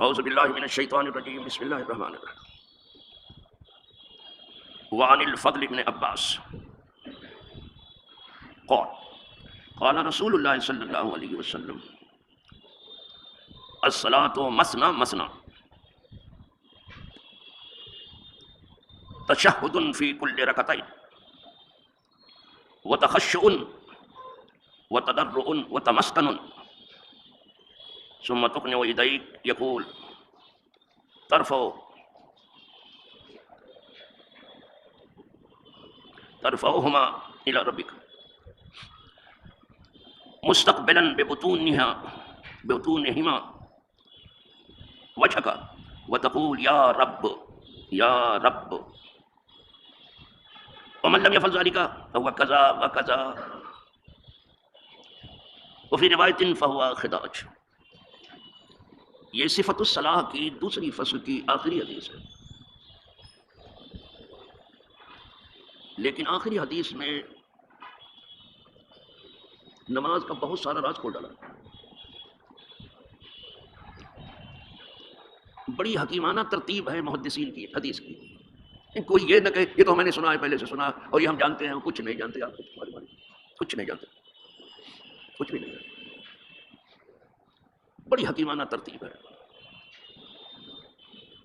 اعوذ باللہ من الشیطان الرجیم بسم اللہ الرحمن الرحیم وعن الفضل بن عباس قال رسول اللہ صلی اللہ علیہ وسلم الصلاۃ مثنى مثنى تشہد فی کل رکعتین وتخشع وتضرع وتمسکن ثم تقنع يديك يقول ترفعهما إلى ربك مستقبلا ببطونهما وجهك وتقول يا رب يا رب ومن لم يفعل ذلك فهو كذا وكذا وفي رواية فهو خداج. یہ صفت الصلاح کی دوسری فصل کی آخری حدیث ہے، لیکن آخری حدیث میں نماز کا بہت سارا راز کھول ڈالا. بڑی حکیمانہ ترتیب ہے محدثین کی حدیث کی. کوئی یہ نہ کہے یہ تو میں نے سنا ہے، پہلے سے سنا اور یہ ہم جانتے ہیں، کچھ نہیں جانتے. آپ کچھ نہیں جانتے، کچھ بھی نہیں جانتے. بڑی حکیمانہ ترتیب ہے.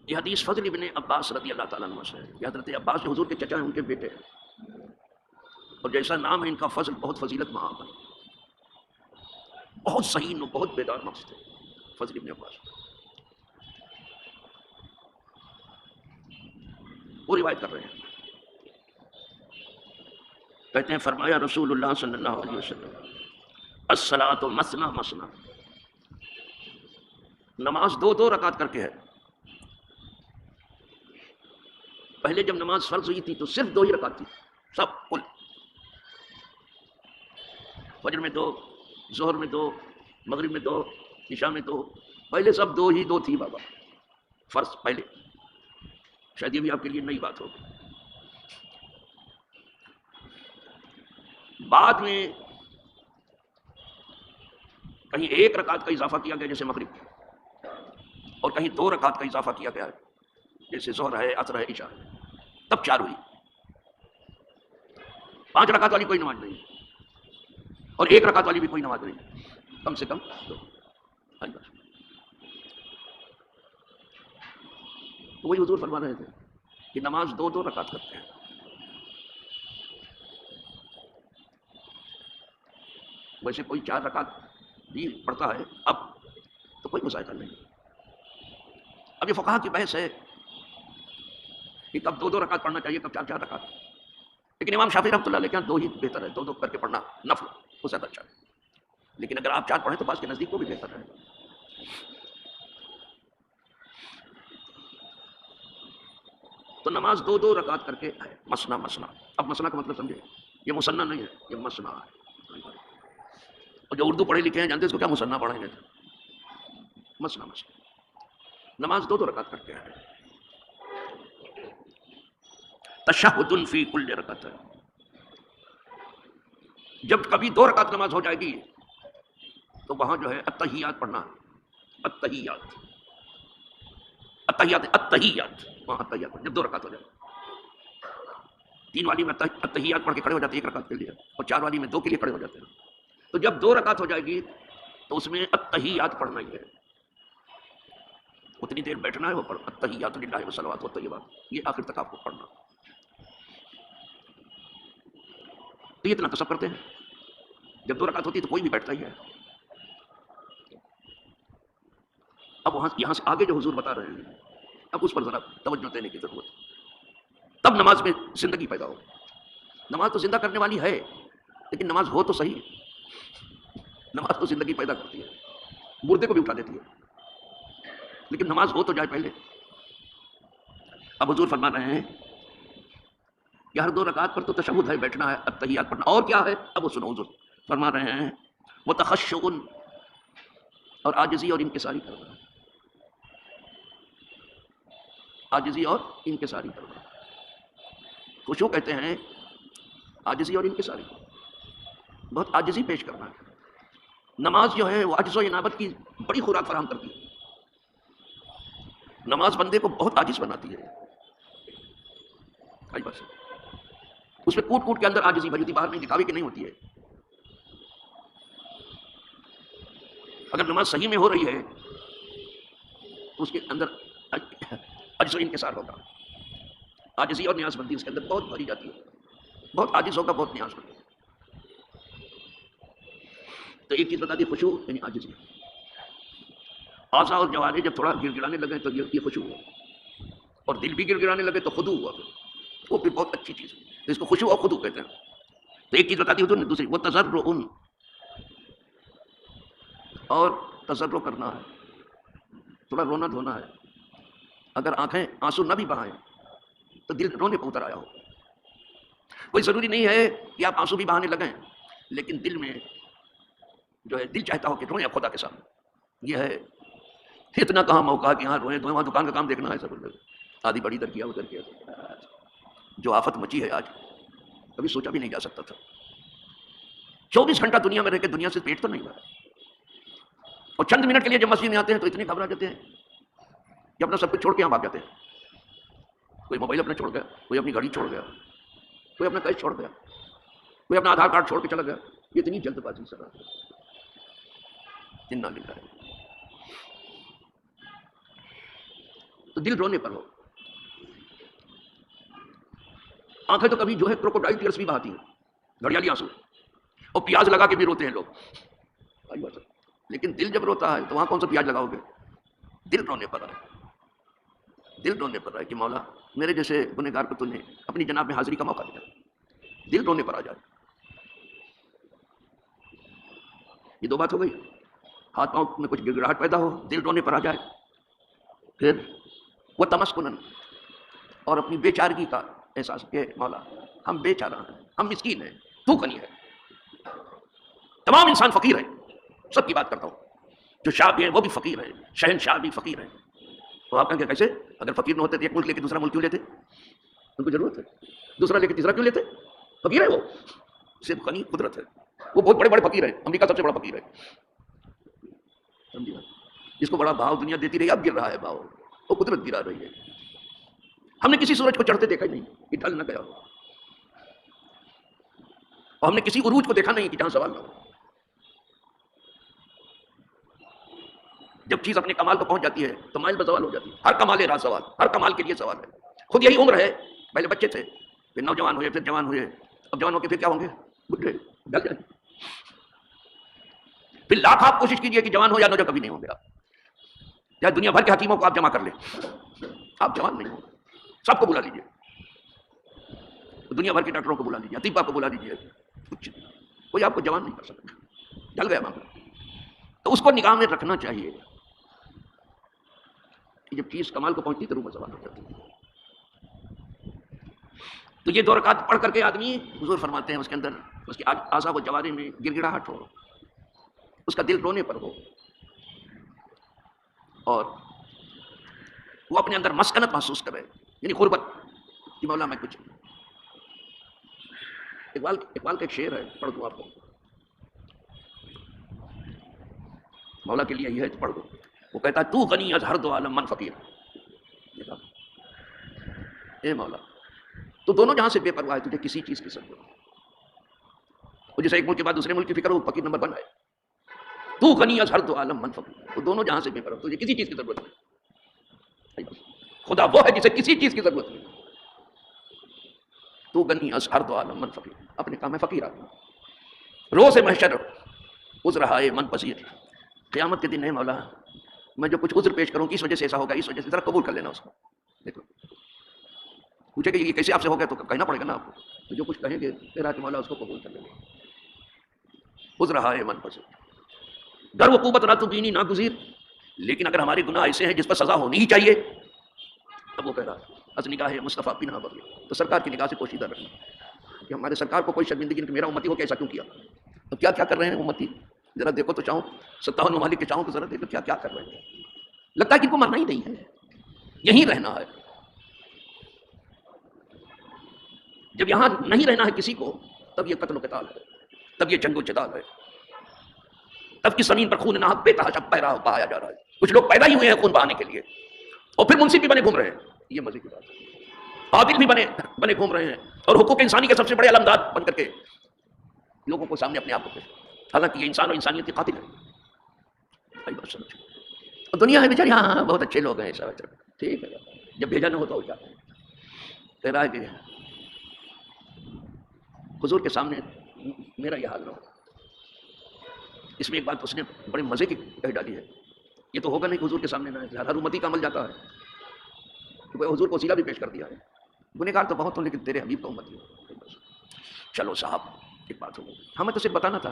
یہ حدیث فضل ابن عباس رضی اللہ تعالیٰ عنہ سے ہے. یہ حضرت عباس جو حضور کے چچا ہیں، ان کے بیٹے ہیں، اور جیسا نام ہے ان کا فضل، بہت فضیلت مآب ہے، بہت صحیح و بہت بیدار مقصد ہے فضل ابن عباس. وہ روایت کر رہے ہیں، کہتے ہیں فرمایا رسول اللہ صلی اللہ علیہ وسلم الصلاۃ مثنى مثنى، نماز دو دو رکعت کر کے ہے. پہلے جب نماز فرض ہوئی تھی تو صرف دو ہی رکعت تھی، سب کل. فجر میں دو، ظہر میں دو، مغرب میں دو، عشاء میں دو. پہلے سب دو ہی دو تھی بابا فرض پہلے. شاید یہ بھی آپ کے لیے نئی بات ہوگی. بعد میں کہیں ایک رکعت کا اضافہ کیا گیا جیسے مغرب، اور کہیں دو رکعت کا اضافہ کیا گیا جیسے ظہر ہے، عصر ہے، عشاء ہے. تب چار ہوئی. 5 رکعت والی کوئی نماز نہیں، اور 1 رکعت والی بھی کوئی نماز نہیں، کم سے کم دو. تو وہی حضور فرما رہے تھے کہ نماز دو دو رکعت کرتے ہیں. ویسے کوئی 4 رکعت بھی پڑھتا ہے اب تو کوئی مسائل نہیں. اب یہ فقہا کی بحث ہے کہ کب دو دو رکعت پڑھنا چاہیے، کب 4 رکعت. لیکن امام شافعی رحمۃ اللہ علیہ کے یہاں دو ہی بہتر ہے، دو دو کر کے پڑھنا نفل وہ زیادہ اچھا ہے. لیکن اگر آپ 4 پڑھیں تو بعض کے نزدیک وہ بھی بہتر ہے. تو نماز دو دو رکعت کر کے ہے مثنى مثنى. اب مثنى کا مطلب سمجھے، یہ مثنى نہیں ہے، یہ مثنى ہے. اور جو اردو پڑھے لکھے ہیں جانتے ہیں اس کو کیا مثنى پڑھیں گے. مثنى مثنى نماز دو دو رکعت کرتے ہیں. تشہد فی کل رکعت، جب کبھی 2 رکعت نماز ہو جائے گی تو وہاں جو ہے التحیات پڑھنا ہے. التحیات التحیات التحیات وہاں التحیات پڑھنا جب 2 رکعت ہو جائے. 3 والی میں التحیات پڑھ کے کھڑے ہو جاتے ہیں 1 رکعت کے لیے، اور 4 والی میں 2 کے لیے کھڑے ہو جاتے ہیں. تو جب 2 رکعت ہو جائے گی تو اس میں التحیات پڑھنا ہی ہے. اتنی دیر بیٹھنا ہے وہ پڑھ التحیات للہ والصلوات والطیبات، یہ آخر تک آپ کو پڑھنا. تو یہ اتنا تو سب کرتے ہیں. جب 2 رکعت ہوتی ہے تو کوئی بھی بیٹھتا ہی ہے. اب وہاں یہاں سے آگے جو حضور بتا رہے ہیں اب اس پر ذرا توجہ دینے کی ضرورت. تب نماز میں زندگی پیدا ہو. نماز تو زندہ کرنے والی ہے، لیکن نماز ہو تو صحیح. نماز تو زندگی پیدا کرتی ہے، مردے کو بھی اٹھا دیتی ہے، لیکن نماز ہو تو جائے پہلے. اب حضور فرما رہے ہیں کہ ہر 2 رکعت پر تو تشہد ہے، بیٹھنا ہے، التحیات پڑھنا. اور کیا ہے اب وہ سنو. حضور فرما رہے ہیں وتخشع، اور عاجزی اور انکساری کرنا. عاجزی اور انکساری کرنا. خشوع کہتے ہیں عاجزی اور انکساری، بہت عاجزی پیش کرنا ہے. نماز جو ہے وہ عجز و انابت کی بڑی خوراک فراہم کرتی ہے. نماز بندے کو بہت عاجز بناتی ہے. بس اس میں کوٹ کوٹ کے اندر عاجزی بھری ہوتی، باہر نہیں دکھاوے کی نہیں ہوتی ہے. اگر نماز صحیح میں ہو رہی ہے تو اس کے اندر عجز و انکسار ہوگا، عاجزی اور نیاز بندی اس کے اندر بہت بھری جاتی ہے، بہت عاجز ہوگا، بہت نیاز ہوگا. تو ایک چیز بتا دی، خشوع یعنی عاجزی. اعضاء اور جوارح جب تھوڑا گر گرانے لگے تو یہ خشوع ہوا، اور دل بھی گر گرانے لگے تو خضوع ہوا، وہ پھر بہت اچھی چیز ہے. تو اس کو خشوع اور خضوع کہتے ہیں. تو ایک چیز بتا دی حضور نے، دوسری وہ تضرع اور تضرع کرنا ہے، تھوڑا رونا دھونا ہے. اگر آنکھیں آنسو نہ بھی بہائیں تو دل رونے پہ اتر آیا ہو. کوئی ضروری نہیں ہے کہ آپ آنسو بھی بہانے لگیں، لیکن دل میں جو ہے دل چاہتا ہو کہ روئیں خدا کے سامنے. یہ ہے اتنا کہاں موقع کہ یہاں روئیں، وہاں دکان کا کام دیکھنا ہے. سب آدھی بڑی ادھر کیا ادھر کیا. جو آفت مچی ہے آج کبھی سوچا بھی نہیں جا سکتا تھا. 24 گھنٹہ دنیا میں رہ کے دنیا سے پیٹ تو نہیں بھرا، اور چند منٹ کے لیے جب مسجد میں آتے ہیں تو اتنے گھبرا جاتے ہیں کہ اپنا سب کچھ چھوڑ کے یہاں بھاگ جاتے ہیں. کوئی موبائل اپنا چھوڑ گیا، کوئی اپنی گاڑی چھوڑ گیا، کوئی اپنا کیش چھوڑ گیا، کوئی اپنا آدھار کارڈ چھوڑ کے چلا گیا. یہ اتنی جلد بازی سر انا للہ. تو دل رونے پر ہو. آنکھیں تو کبھی جو ہے کروکوڈائل ٹیئرز بھی بہاتی ہیں، گھڑیالی آنسو، اور پیاز لگا کے بھی روتے ہیں لوگ. لیکن دل جب روتا ہے تو وہاں کون سا پیاز لگاؤ گے؟ دل رونے پر ہے. دل رونے پر ہے کہ مولا میرے جیسے گنہگار کو تو نے اپنی جناب میں حاضری کا موقع دیا. دل رونے پر آ جائے. یہ دو بات ہو گئی. ہاتھ پاؤں میں کچھ گڑگڑاہٹ پیدا ہو، دل رونے پر آ جائے. پھر وہ تمسکنن، اور اپنی بے چارگی کا احساس کہ مولا ہم بے چارہ ہیں، ہم مسکین ہیں، تو غنی ہے. تمام انسان فقیر ہیں، سب کی بات کرتا ہوں. جو شاہ بھی ہیں وہ بھی فقیر ہیں، شہنشاہ بھی فقیر ہیں. تو آپ کہیں گے کیسے؟ اگر فقیر نہ ہوتے تو ایک ملک لے کے دوسرا ملک کیوں لیتے؟ ان کو ضرورت ہے. دوسرا لے کے تیسرا کیوں لیتے؟ فقیر ہے وہ، صرف غنی قدرت ہے. وہ بہت بڑے بڑے فقیر ہیں. امریکہ سب سے بڑا فقیر ہے، سمجھے؟ جس کو بڑا بھاؤ دنیا دیتی رہی، اب گر رہا ہے بھاؤ، وہ قدرت گرا رہی ہے. ہم نے کسی سورج کو چڑھتے دیکھا ہی نہیں کہ ڈھل نہ گیا ہو، اور ہم نے کسی عروج کو دیکھا نہیں کہ جہاں سوال نہ ہو. جب چیز اپنے کمال کو پہنچ جاتی ہے تو مائل بزوال ہو جاتی ہے. ہر کمال راز سوال، ہر کمال کے لیے سوال ہے. خود یہی عمر ہے، پہلے بچے تھے، پھر نوجوان ہوئے، پھر جوان ہوئے، اب جوان ہو کے پھر کیا ہوں گے؟ بڈھے، ڈل جائیں. پھر لاکھ آپ کوشش کیجئے کہ جوان ہو یا نوجوان، کبھی نہیں ہوں گے آپ. یا دنیا بھر کے حکیموں کو آپ جمع کر لیں، آپ جوان نہیں ہوں. سب کو بلا لیجئے، دنیا بھر کے ڈاکٹروں کو بلا لیجئے، اطباء کو بلا لیجئے، کچھ کوئی آپ کو جوان نہیں کر سکتا. ڈل گیا معاملہ. تو اس کو نگاہ میں رکھنا چاہیے کہ جب چیز کمال کو پہنچتی تو روح سوال ہو جاتی ہے. تو یہ 2 رکعت پڑھ کر کے آدمی، حضور فرماتے ہیں اس کے اندر اس کے اعضاء و جوارح میں گڑگڑاہٹ ہو، اس کا دل رونے پر ہو، اور وہ اپنے اندر مسکنت محسوس کرے، یعنی غربت کہ مولا میں کچھ. اقبال کا ایک شعر ہے، پڑھ دوں آپ کو، مولا کے لیے یہ ہے تو پڑھ دو. وہ کہتا ہے تو غنی از ہر دو عالم من فقیر. اے مولا تو دونوں جہاں سے بے پرواہ ہے، تجھے کسی چیز کی ضرورت نہیں. وہ جیسے ایک ملک کے بعد دوسرے ملک کی فکر ہو، فقیر نمبر 1 ہے. تو غنی از ہر دو عالم من فقیر، وہ دونوں جہاں سے بے پرواہ، تجھے کسی چیز کی ضرورت نہیں. خدا وہ ہے جسے کسی چیز کی ضرورت نہیں. تو غنی از ہر دو عالم من فقیر، اپنے کام میں فقیر آدمی. روز محشر عذر ہائے من پذیر. قیامت کے دن ہے مولا میں جو کچھ عذر پیش کروں کس وجہ سے ایسا ہوگا، اس وجہ سے ذرا قبول کر لینا اس کو. دیکھو پوچھے کہ یہ کیسے آپ سے ہو گیا تو کہنا پڑے گا نا آپ کو. تو جو کچھ کہیں گے تیرا کہ مولا اس کو قبول کر لینا. عذر ہائے من پذیر. گر وقوبت نہ تو بینی ناگزیر، لیکن اگر ہمارے گناہ ایسے ہیں جس پر سزا ہونی ہی چاہیے، تب وہ کہہ رہا از نگاہ مصطفیٰ پنہا بغیر، تو سرکار کی نگاہ سے پوشیدہ رکھنا کہ ہمارے سرکار کو کوئی شرمندگی نہیں کہ میرا امتی ہو کیسا کیوں کیا. اب کیا کیا کر رہے ہیں امتی، ذرا دیکھو تو چاہوں 57 ممالک کے چاہوں تو ذرا دیکھو کیا کیا کر رہے ہیں. لگتا ہے کہ ان کو مرنا ہی نہیں ہے، یہیں رہنا ہے. جب یہاں نہیں رہنا ہے کسی کو، تب یہ قتل و قتال ہے، تب یہ جنگ و جدال ہے، تب کی زمین پر خون ناحق بے تحاشا بہہ رہا پایا جا رہا ہے. کچھ لوگ پیدا ہی ہوئے ہیں خون بہانے کے لیے. اور پھر منصف بھی بنے گھوم رہے ہیں. یہ مزے کی بات ہے. عادل بھی بنے گھوم رہے ہیں اور حقوق انسانی کے سب سے بڑے علمدار بن کر کے لوگوں کو سامنے اپنے آپ کو پیش. حالانکہ یہ انسان اور انسانیت کے قاتل ہے. بات سمجھو. دنیا ہے بیچاری ہاں بہت اچھے لوگ ہیں ایسا ویسا. ٹھیک ہے, جب بھیجا نہ ہوتا ہو کیا کہہ رہا ہے کہ حضور کے سامنے میرا یہ حال نہ ہو. اس میں ایک بات اس نے بڑے مزے کی کہہ ڈالی ہے. یہ تو ہوگا نہیں کہ حضور کے سامنے نہ ہے. ہر امتی کا عمل جاتا ہے. حضور کو وسیلہ بھی پیش کر دیا ہے. گنہگار تو بہت ہوں لیکن تیرے حبیب کا امتی ہو. چلو صاحب ایک بات ہوگی, ہمیں تو صرف بتانا تھا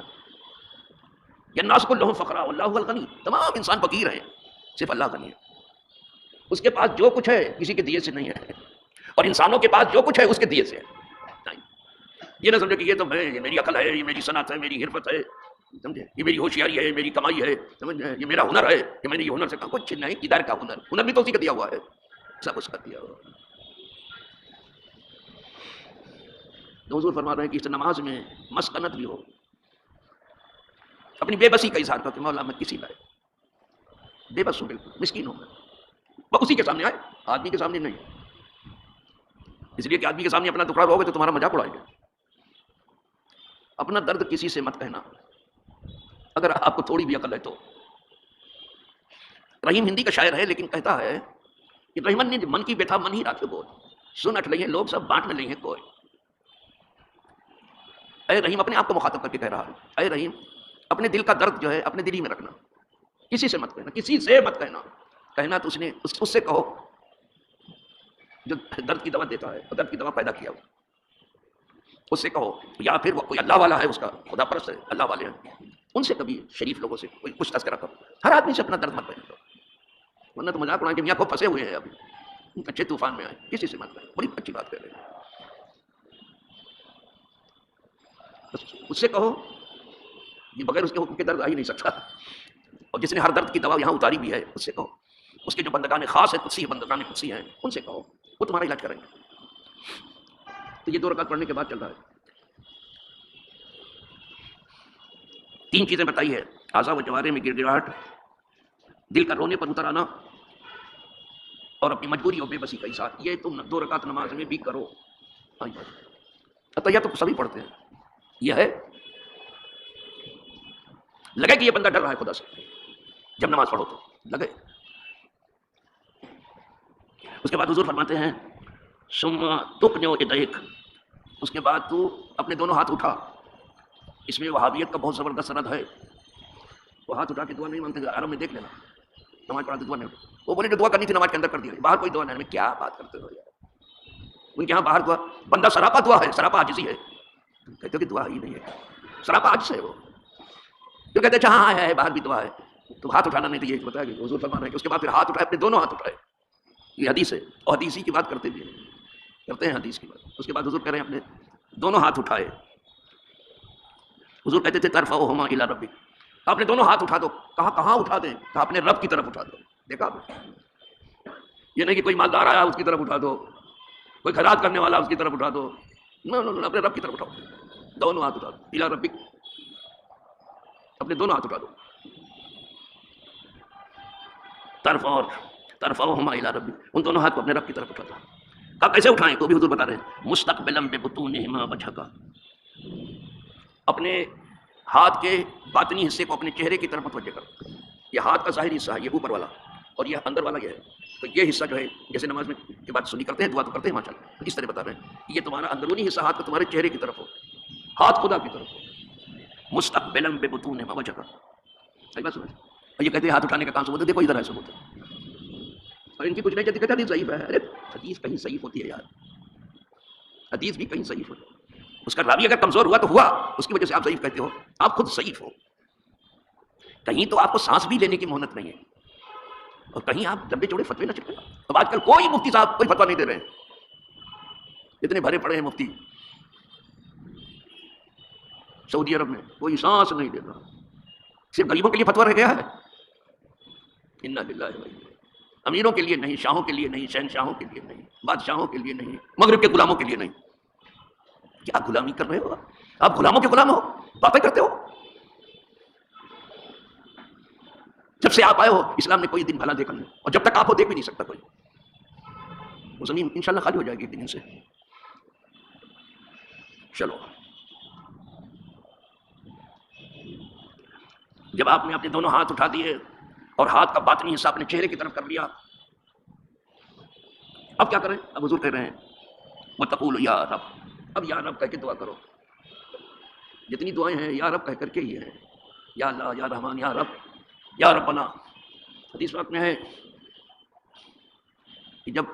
کہ الناس کلہم فقراء واللہ هو الغنی. تمام انسان فقیر ہیں, صرف اللہ غنی ہے. اس کے پاس جو کچھ ہے کسی کے دیے سے نہیں ہے, اور انسانوں کے پاس جو کچھ ہے اس کے دیے سے ہے. یہ نہ سمجھے کہ یہ تو میں, یہ میری عقل ہے, یہ میری صنعت ہے, میری حرفت ہے, سمجھے, یہ میری ہوشیاری ہے, میری کمائی ہے, سمجھے, یہ میرا ہنر ہے کہ میں نے یہ ہنر سے کہا. کچھ نہیں, کدھر کا ہنر بھی تو اسی کا دیا ہوا ہے, سب اس کا دیا ہوا. حضور فرما رہے ہیں کہ اس نماز میں مسکنت بھی ہو, اپنی بے بسی کا اظہار کر کے مولا میں کسی لائے بے بس ہوں, بالکل مسکین ہوں میں, وہ اسی کے سامنے آئے, آدمی کے سامنے نہیں. اس لیے کہ آدمی کے سامنے اپنا دکھڑا رہو گے تو تمہارا مذاق اڑائے گا. اپنا درد کسی سے مت کہنا اگر آپ کو تھوڑی بھی عقل ہے تو. رحیم ہندی کا شاعر ہے لیکن کہتا ہے کہ رحمن نے من کی بیٹھا من ہی رات بول, سن اٹھ لیں لوگ سب بانٹ نہ لیں کوئی. اے رحیم اپنے آپ کو مخاطب کر کے کہہ رہا ہے, اے رحیم اپنے دل کا درد جو ہے اپنے دل ہی میں رکھنا, کسی سے مت کہنا, کسی سے مت کہنا. کہنا تو اس سے کہو جو درد کی دوا دیتا ہے, درد کی دوا پیدا کیا ہو, اس سے کہو. یا پھر وہ کوئی اللہ والا ہے, اس کا خدا پرست ہے, اللہ والے ہیں, ان سے کبھی شریف لوگوں سے کوئی کچھ تذکرہ کرو. ہر آدمی سے اپنا درد مت بیان کرو, ورنہ تو مذاق اڑائیں کہ میاں کو پھنسے ہوئے ہیں ابھی اچھے طوفان میں آئے. کسی سے مت بیان, بڑی اچھی بات کر رہے ہیں. اس سے کہو یہ بغیر اس کے حکم کے درد آ ہی نہیں سکتا, اور جس نے ہر درد کی دوا یہاں اتاری بھی ہے اس سے کہو. اس کے جو بندگان خاص ہے, قدسی بندگان قدسی ہیں, ان سے کہو, وہ تمہارا علاج کریں گے. تو یہ 2 رکعت پڑھنے کے بعد چل رہا ہے. 3 چیزیں بتائی ہے, اعضاء و جوارح میں گر گراہٹ, دل کا رونے پر اتر آنا, اور اپنی مجبوری اور بے بسی کا اظہار. یہ تم 2 رکعت نماز میں بھی کرو. یا تو سبھی پڑھتے ہیں. یہ ہے لگے کہ یہ بندہ ڈر رہا ہے خدا سے, جب نماز پڑھو تو لگے. اس کے بعد حضور فرماتے ہیں ثم تقنع یدیک, اس کے بعد تو اپنے دونوں ہاتھ اٹھا. اس میں وہابیت کا بہت زبردست رد ہے. وہ ہاتھ اٹھا کے دعا نہیں مانگتے, عرب میں دیکھ لینا, نماز پڑھاتے دعا نہیں. وہ بولے جو دعا کرنی تھی نماز کے اندر کر دیا, باہر کوئی دعا نہیں. میں کیا بات کرتے ہو یار, ان کے یہاں باہر دعا, بندہ سراپا دعا ہے, سراپا عاجزی ہے. کہتے ہو کہ دعا ہی نہیں ہے, سراپا عاجز ہے. وہ جو کہتے ہیں ہاں ہے باہر بھی دعا ہے, تو ہاتھ اٹھانا نہیں. تو یہ بتایا کہ حضور فرما رہے ہیں کہ اس کے بعد پھر ہاتھ اٹھائے, اپنے دونوں ہاتھ اٹھائے. یہ حدیث ہے, اور حدیثی کی بات کرتے ہیں حدیث کی بات. اس کے بعد حضور کہہ رہے ہیں اپنے دونوں ہاتھ اٹھائے. حضور کہتے تھے ترفعہما الی ربک, اپنے دونوں ہاتھ اٹھا دو. کہا کہاں اٹھا دیں؟ کہا اپنے رب کی طرف اٹھا دو. دیکھا یہ نہیں کہ کوئی مالدار آیا اس کی طرف اٹھا دو, کوئی خیرات کرنے والا اس کی طرف اٹھا دو. اپنے رب کی طرف اٹھاؤ, دونوں ہاتھ اٹھا دو. الی ربک, اپنے دونوں ہاتھ اٹھا دو. ترفعہما الی ربک, ان دونوں ہاتھ کو اپنے رب کی طرف اٹھا دو. کہا کیسے اٹھائیں؟ تو بھی حضور بتا رہے ہیں مستقبلا ببطونہما وجھکا, اپنے ہاتھ کے باطنی حصے کو اپنے چہرے کی طرف متوجہ کرو. یہ ہاتھ کا ظاہری حصہ ہے, یہ اوپر والا, اور یہ اندر والا یہ ہے. تو یہ حصہ جو ہے جیسے نماز میں کے بعد سنی کرتے ہیں, دعا تو کرتے ہیں ماشاء اللہ, اس طرح بتا رہے ہیں یہ تمہارا اندرونی حصہ ہاتھ کا تمہارے چہرے کی طرف ہو, ہاتھ خدا کی طرف ہو. مستقبلا ببطونہما وجھکا, صحیح بات سمجھ. اور یہ کہتے ہیں ہاتھ اٹھانے کا کام ثبوت ہے, دیکھو ادھر ہے ثبوت ہے. اور ان کی کچھ نہیں چلتی, کہتے حدیث ضعیف ہے. ارے حدیث کہیں ضعیف ہوتی ہے یار, حدیث بھی کہیں ضعیف ہوتی ہے. اس کا راوی اگر کمزور ہوا تو ہوا, اس کی وجہ سے آپ ضعیف کہتے ہو, آپ خود ضعیف ہو. کہیں تو آپ کو سانس بھی لینے کی مہلت نہیں ہے, اور کہیں آپ لمبے چوڑے فتوے نہ چپکے. اب آج کل کوئی مفتی صاحب کوئی فتوا نہیں دے رہے ہیں, اتنے بھرے پڑے ہیں مفتی سعودی عرب میں, کوئی سانس نہیں دے رہا. صرف غریبوں کے لیے فتوا رہ گیا ہے. انا للہ و انا, امیروں کے لیے نہیں, شاہوں کے لیے نہیں, شہنشاہوں کے لیے نہیں, بادشاہوں کے لیے نہیں, مغرب کے غلاموں کے لیے نہیں. کیا غلامی کر رہے ہو آپ؟ غلاموں کے غلام ہو, باتیں کرتے ہو. جب سے آپ آئے ہو اسلام نے کوئی دن بھلا دیکھا نہیں, اور جب تک آپ ہو دیکھ بھی نہیں سکتا کوئی. وہ زمین انشاءاللہ خالی ہو جائے گی ایک دن سے. چلو جب آپ نے اپنے دونوں ہاتھ اٹھا دیے اور ہاتھ کا باطنی حصہ اپنے چہرے کی طرف کر لیا، اب کیا کریں؟ اب حضور کہہ رہے ہیں وَتَقُولُ یا رب، اب یا رب کہہ کے دعا کرو. جتنی دعائیں ہیں یا رب کہہ کر کے ہی ہیں، یا اللہ، یا رحمان، یا رب، یا ربنا. حدیث وقت میں ہے کہ جب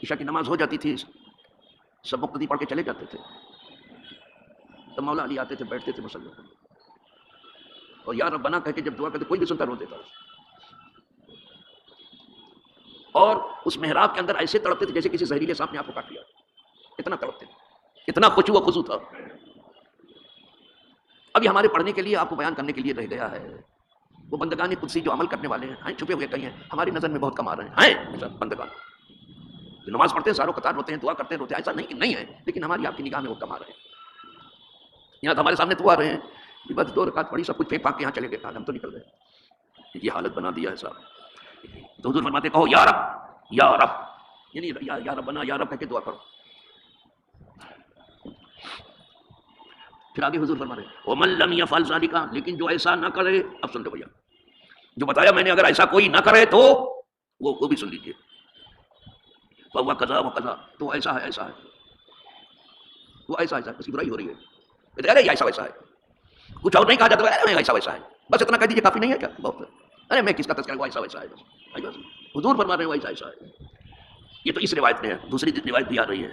عشاء کی نماز ہو جاتی تھی، سب مقتدی پڑھ کے چلے جاتے تھے، تو مولا علی آتے تھے، بیٹھتے تھے مصلی پر، اور یا ربنا کہہ کے جب دعا کرتے کوئی بھی سنتا رو دیتا. اور اس محراب کے اندر ایسے تڑپتے تھے جیسے کسی زہریلے سانپ نے آپ کو کاٹ لیا، اتنا تڑپتے تھے، اتنا خشوع و خضوع تھا. ابھی ہمارے پڑھنے کے لیے، آپ کو بیان کرنے کے لیے رہ گیا ہے. وہ بندگان قدسی جو عمل کرنے والے ہیں چھپے ہوئے کہیں ہیں، ہماری نظر میں بہت کم آ رہے ہیں بندگان جو نماز پڑھتے ہیں، ساروں قطار روتے ہیں، دعا کرتے ہیں، روتے ہیں، ایسا نہیں ہے، لیکن ہماری آپ کی نگاہ میں وہ کم آ رہے ہیں. یہاں تو ہمارے سامنے تو آ رہے ہیں کہ بس 2 رکعت پڑھی، سب کچھ پھینک پھاک کے یہاں چلے گئے، ہم تو نکل گئے. یہ حالت بنا دیا ہے صاحب. تو حضور فرماتے کہو یا رب، یا رب، یعنی یا رب بنا، یا رب کہہ کے دعا کرو. پھر آگے حضور فرما رہے ہیں وَمَن لَّمْ يَفْعَلْ ذَلِكَ، لیکن جو ایسا نہ کرے. اب سن لو بھیا، جو بتایا میں نے، اگر ایسا کوئی نہ کرے تو وہ بھی سن لیجیے. فَهُوَ كَذَا وَكَذَا، تو ایسا ہے، ایسا ہے، وہ ایسا ہے، اس کی برائی ہو رہی ہے. ارے ایسا ویسا ہے، کچھ اور نہیں کہا جاتا ہے، ایسا ویسا ہے، بس اتنا کہہ دیجیے کافی نہیں ہے کیا؟ بہت ہے. ارے میں کس کا تذکرہ، وہ ایسا ویسا ہے، بس حضور فرما رہے ہیں وہ ایسا ایسا ہے. یہ تو اس روایت میں ہے. دوسری روایت بھی آ رہی ہے،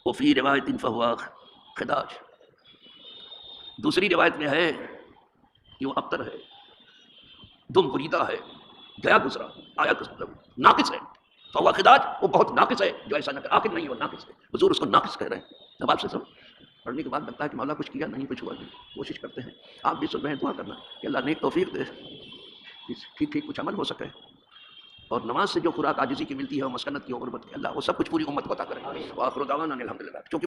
وفی روایت فَهُوَ خداج، دوسری روایت میں ہے کہ وہ ابتر ہے، دم بریدہ ہے، گیا گزرا، آیا گزرا، ناقص ہے. فَهُوَ خداج، وہ بہت ناقص ہے جو ایسا نہ کرے. آخر نہیں، وہ ناقص ہے. حضور اس کو ناقص کہہ رہے ہیں. اب آپ سے سب پڑھنے کے بعد لگتا ہے کہ مولا کچھ کیا نہیں، کچھ ہوا نہیں. کوشش کرتے ہیں، آپ بھی سن رہے ہیں، دعا کرنا کہ اللہ نیک توفیق دے، ٹھیک ٹھیک کچھ عمل ہو سکے، اور نماز سے جو خوراک عاجزی کی ملتی ہے، اور مسکنت کی، اور غربت کی، اللہ وہ سب کچھ پوری امت کو عطا کرے. وآخر دعوانا الحمدللہ.